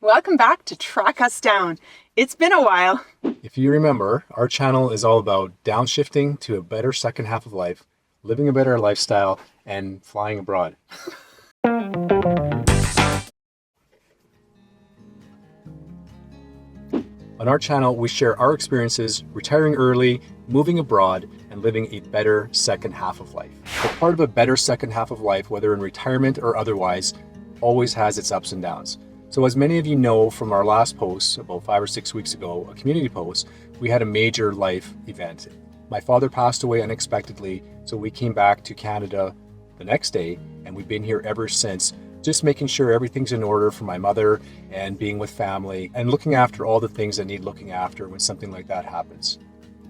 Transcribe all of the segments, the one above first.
Welcome back to Track Us Down. It's been a while. If you remember, our channel is all about downshifting to a better second half of life, living a better lifestyle, and flying abroad. On our channel, we share our experiences retiring early, moving abroad, and living a better second half of life. But part of a better second half of life, whether in retirement or otherwise, always has its ups and downs. So as many of you know from our last post, about 5 or 6 weeks ago, a community post, we had a major life event. My father passed away unexpectedly, so we came back to Canada the next day, and we've been here ever since, just making sure everything's in order for my mother and being with family and looking after all the things that need looking after when something like that happens.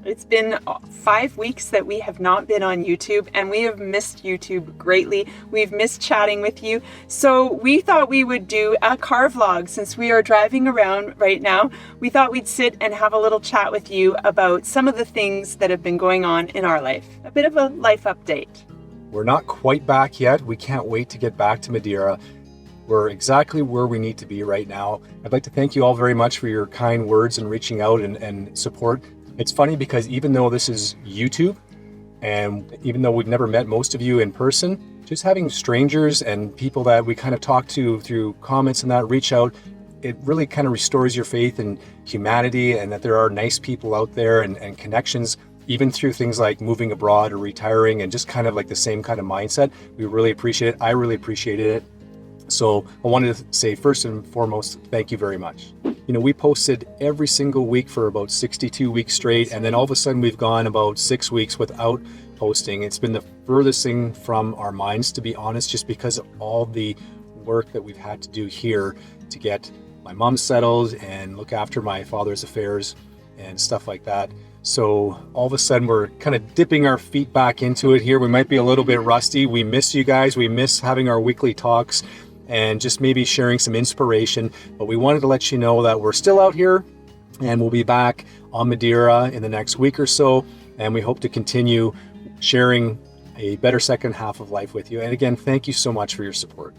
It's been 5 weeks that we have not been on YouTube, and we have missed YouTube greatly. We've missed chatting with you. So we thought we would do a car vlog. Since we are driving around right now, we thought we'd sit and have a little chat with you about some of the things that have been going on in our life. A bit of a life update. We're not quite back yet. We can't wait to get back to Madeira. We're exactly where we need to be right now. I'd like to thank you all very much for your kind words and reaching out and support. It's funny because even though this is YouTube, and even though we've never met most of you in person, just having strangers and people that we kind of talk to through comments and that reach out, it really kind of restores your faith in humanity and that there are nice people out there and connections, even through things like moving abroad or retiring and just kind of like the same kind of mindset. We really appreciate it. I really appreciated it. So I wanted to say first and foremost, thank you very much. You know, we posted every single week for about 62 weeks straight, and then all of a sudden we've gone about 6 weeks without posting. It's been the furthest thing from our minds, to be honest, just because of all the work that we've had to do here to get my mom settled and look after my father's affairs and stuff like that. So all of a sudden we're kind of dipping our feet back into it here. We might be a little bit rusty. We miss you guys. We miss having our weekly talks and just maybe sharing some inspiration. But we wanted to let you know that we're still out here and we'll be back on Madeira in the next week or so. And we hope to continue sharing a better second half of life with you. And again, thank you so much for your support.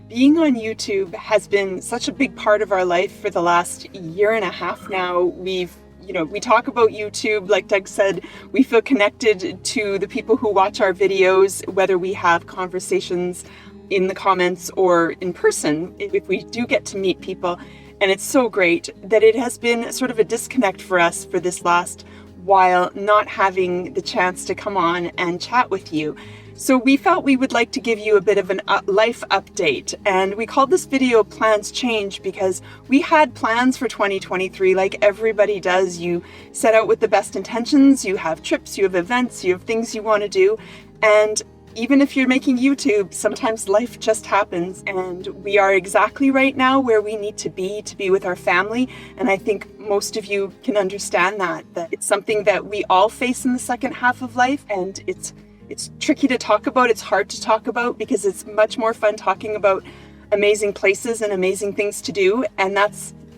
Being on YouTube has been such a big part of our life for the last year and a half now. We talk about YouTube, like Doug said, we feel connected to the people who watch our videos, whether we have conversations in the comments or in person, if we do get to meet people. And it's so great that it has been sort of a disconnect for us for this last while, not having the chance to come on and chat with you. So we felt we would like to give you a bit of a life update, and we called this video Plans Change because we had plans for 2023 like everybody does. You set out with the best intentions, you have trips, you have events, you have things you want to do, and even if you're making YouTube, sometimes life just happens, and we are exactly right now where we need to be with our family. And I think most of you can understand that it's something that we all face in the second half of life, and it's tricky to talk about. It's hard to talk about because it's much more fun talking about amazing places and amazing things to do, and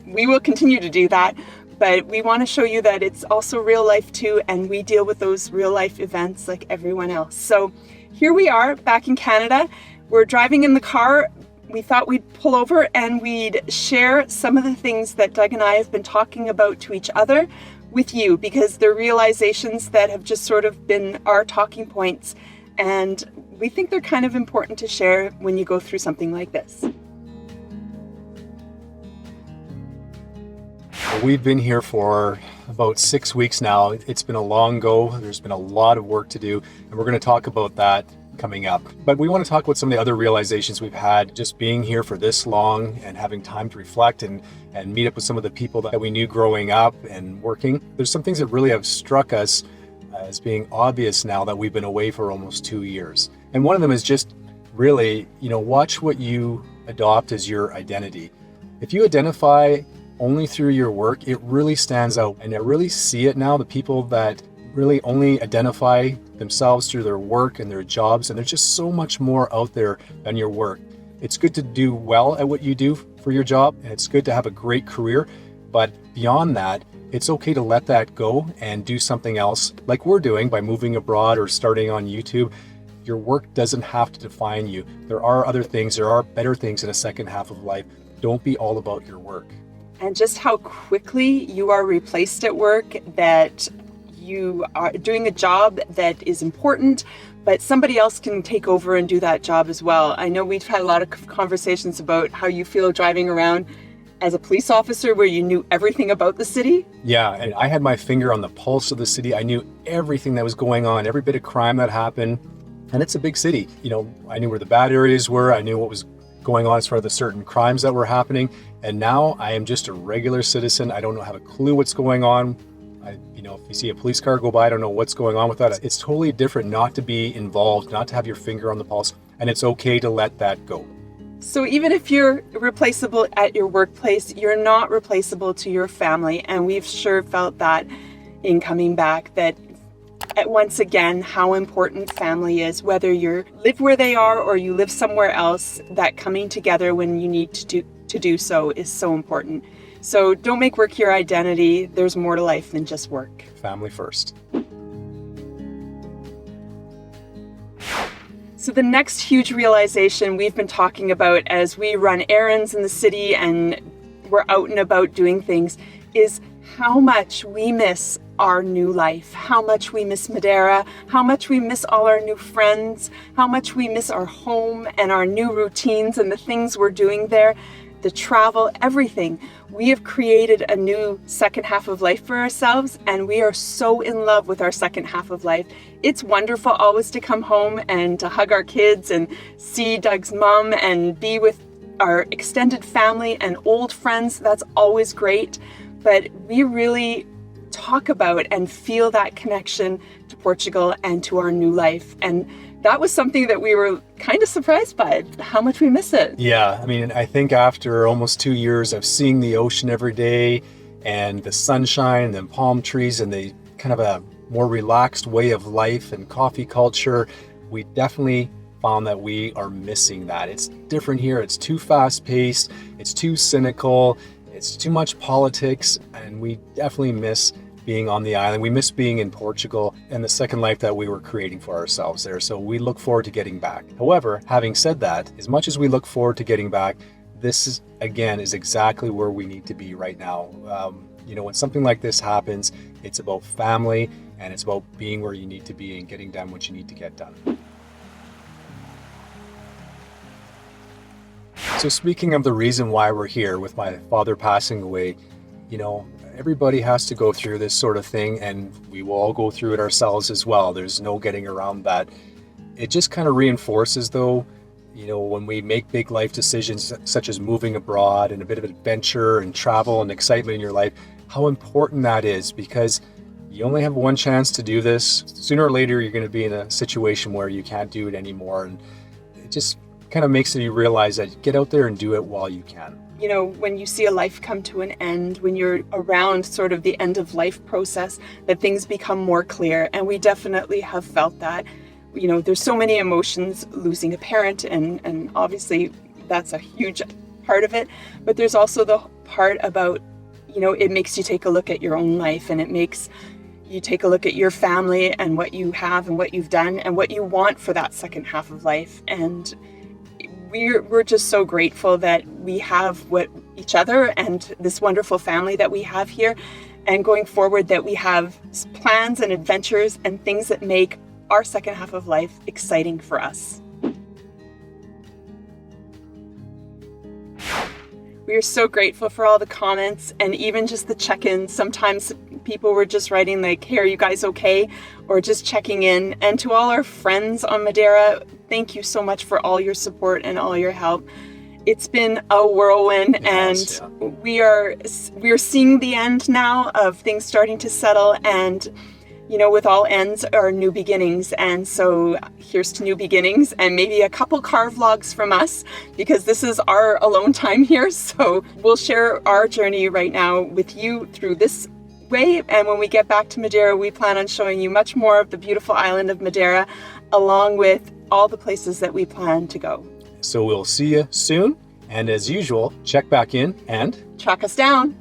we will continue to do that. But we want to show you that it's also real life too, and we deal with those real life events like everyone else. So here we are back in Canada. We're driving in the car. We thought we'd pull over and we'd share some of the things that Doug and I have been talking about to each other with you, because they're realizations that have just sort of been our talking points, and we think they're kind of important to share when you go through something like this. We've been here for about 6 weeks now. It's been a long go. There's been a lot of work to do, and we're going to talk about that coming up. But we want to talk about some of the other realizations we've had just being here for this long and having time to reflect and meet up with some of the people that we knew growing up and working. There's some things that really have struck us as being obvious now that we've been away for almost 2 years. And one of them is just really, watch what you adopt as your identity. If you identify only through your work, it really stands out. And I really see it now, the people that really only identify themselves through their work and their jobs, and there's just so much more out there than your work. It's good to do well at what you do for your job, and it's good to have a great career, but beyond that, it's okay to let that go and do something else like we're doing by moving abroad or starting on YouTube. Your work doesn't have to define you. There are other things, there are better things in a second half of life. Don't be all about your work. And just how quickly you are replaced at work, that you are doing a job that is important, but somebody else can take over and do that job as well. I know we've had a lot of conversations about how you feel driving around as a police officer where you knew everything about the city. Yeah, and I had my finger on the pulse of the city. I knew everything that was going on, every bit of crime that happened. And it's a big city. I knew where the bad areas were. I knew what was going on as far as the certain crimes that were happening. And now I am just a regular citizen. I don't have a clue what's going on. If you see a police car go by, I don't know what's going on with that. It's totally different not to be involved, not to have your finger on the pulse, and it's okay to let that go. So even if you're replaceable at your workplace, you're not replaceable to your family. And we've sure felt that in coming back, that once again, how important family is, whether you live where they are or you live somewhere else, that coming together when you need to do so is so important. So don't make work your identity. There's more to life than just work. Family first. So the next huge realization we've been talking about as we run errands in the city and we're out and about doing things is how much we miss our new life, how much we miss Madeira, how much we miss all our new friends, how much we miss our home and our new routines and the things we're doing there, the travel, everything. We have created a new second half of life for ourselves, and we are so in love with our second half of life. It's wonderful always to come home and to hug our kids and see Doug's mom and be with our extended family and old friends. That's always great. But we really talk about and feel that connection to Portugal and to our new life. And that was something that we were kind of surprised by, how much we miss it. Yeah, I think after almost 2 years of seeing the ocean every day and the sunshine and palm trees and the kind of a more relaxed way of life and coffee culture, we definitely found that we are missing that. It's different here. It's too fast paced. It's too cynical. It's too much politics. And we definitely miss being on the island. We miss being in Portugal and the second life that we were creating for ourselves there. So we look forward to getting back. However, having said that, as much as we look forward to getting back, this is exactly where we need to be right now. When something like this happens, it's about family and it's about being where you need to be and getting done what you need to get done. So speaking of the reason why we're here, with my father passing away, everybody has to go through this sort of thing, and we will all go through it ourselves as well. There's no getting around that. It just kind of reinforces, though, when we make big life decisions such as moving abroad and a bit of adventure and travel and excitement in your life, how important that is, because you only have one chance to do this. Sooner or later, you're going to be in a situation where you can't do it anymore. And it just kind of makes you realize that get out there and do it while you can. When you see a life come to an end, when you're around sort of the end of life process, that things become more clear. And we definitely have felt that. There's so many emotions, losing a parent, and obviously that's a huge part of it. But there's also the part about, it makes you take a look at your own life, and it makes you take a look at your family and what you have and what you've done and what you want for that second half of life. And we're just so grateful that we have each other and this wonderful family that we have here, and going forward that we have plans and adventures and things that make our second half of life exciting for us. We are so grateful for all the comments and even just the check-ins. Sometimes people were just writing like, hey, are you guys okay? Or just checking in. And to all our friends on Madeira, thank you so much for all your support and all your help. It's been a whirlwind, yes, and we are seeing the end now of things starting to settle, and with all ends are new beginnings. And so here's to new beginnings, and maybe a couple car vlogs from us, because this is our alone time here. So we'll share our journey right now with you through this way. And when we get back to Madeira, we plan on showing you much more of the beautiful island of Madeira, along with all the places that we plan to go. So we'll see you soon. And as usual, check back in and track us down.